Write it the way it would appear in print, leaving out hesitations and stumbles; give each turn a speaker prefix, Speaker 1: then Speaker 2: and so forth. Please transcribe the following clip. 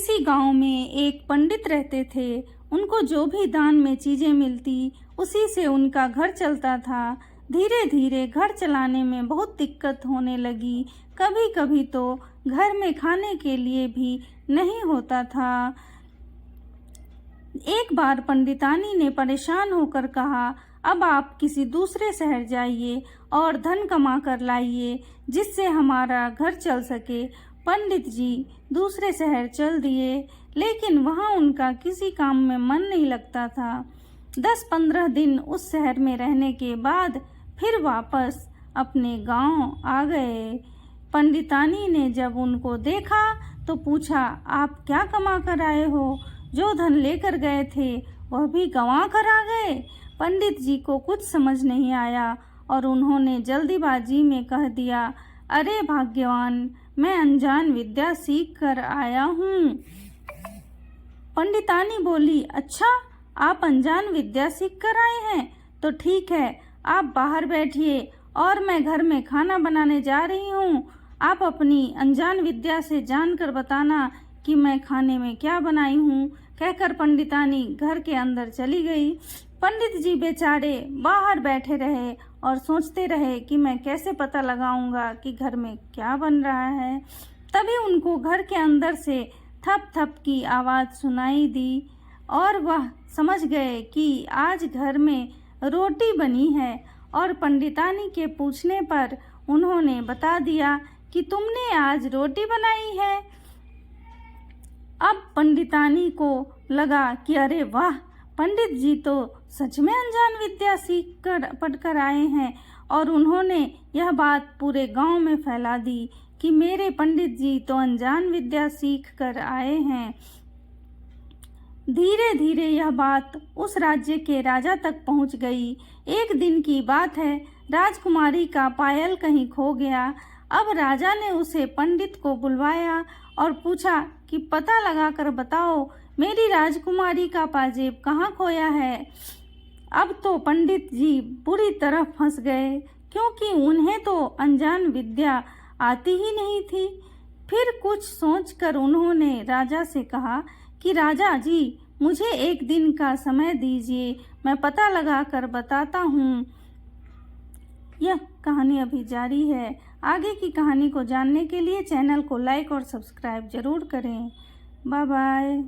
Speaker 1: किसी गांव में एक पंडित रहते थे। उनको जो भी दान में चीजें मिलती उसी से उनका घर चलता था। धीरे धीरे घर चलाने में बहुत दिक्कत होने लगी। कभी कभी तो घर में खाने के लिए भी नहीं होता था। एक बार पंडितानी ने परेशान होकर कहा, अब आप किसी दूसरे शहर जाइए और धन कमा कर लाइए जिससे हमारा घर चल सके। पंडित जी दूसरे शहर चल दिए, लेकिन वहाँ उनका किसी काम में मन नहीं लगता था। 10-15 दिन उस शहर में रहने के बाद फिर वापस अपने गांव आ गए। पंडितानी ने जब उनको देखा तो पूछा, आप क्या कमा कर आए हो? जो धन लेकर गए थे वह भी गंवा कर आ गए। पंडित जी को कुछ समझ नहीं आया और उन्होंने जल्दीबाजी में कह दिया, अरे भाग्यवान, मैं अनजान विद्या सीख कर आया हूँ। पंडितानी बोली, अच्छा, आप अनजान विद्या सीख कर आए हैं तो ठीक है, आप बाहर बैठिए और मैं घर में खाना बनाने जा रही हूँ। आप अपनी अनजान विद्या से जानकर बताना कि मैं खाने में क्या बनाई हूँ। कहकर पंडितानी घर के अंदर चली गई। पंडित जी बेचारे बाहर बैठे रहे और सोचते रहे कि मैं कैसे पता लगाऊंगा कि घर में क्या बन रहा है। तभी उनको घर के अंदर से थप थप की आवाज़ सुनाई दी और वह समझ गए कि आज घर में रोटी बनी है। और पंडितानी के पूछने पर उन्होंने बता दिया कि तुमने आज रोटी बनाई है। अब पंडितानी को लगा कि अरे वाह, पंडित जी तो सच में अनजान विद्या सीख कर पढ़कर आए हैं। और उन्होंने यह बात पूरे गांव में फैला दी कि मेरे पंडित जी तो अनजान विद्या सीख कर आए हैं। धीरे धीरे यह बात उस राज्य के राजा तक पहुंच गई। एक दिन की बात है, राजकुमारी का पायल कहीं खो गया। अब राजा ने उसे पंडित को बुलवाया और पूछा कि पता लगाकर बताओ, मेरी राजकुमारी का पाजेब कहाँ खोया है। अब तो पंडित जी बुरी तरह फंस गए, क्योंकि उन्हें तो अनजान विद्या आती ही नहीं थी। फिर कुछ सोचकर उन्होंने राजा से कहा कि राजा जी, मुझे एक दिन का समय दीजिए, मैं पता लगाकर बताता हूँ। यह कहानी अभी जारी है। आगे की कहानी को जानने के लिए चैनल को लाइक और सब्सक्राइब जरूर करें। Bye bye.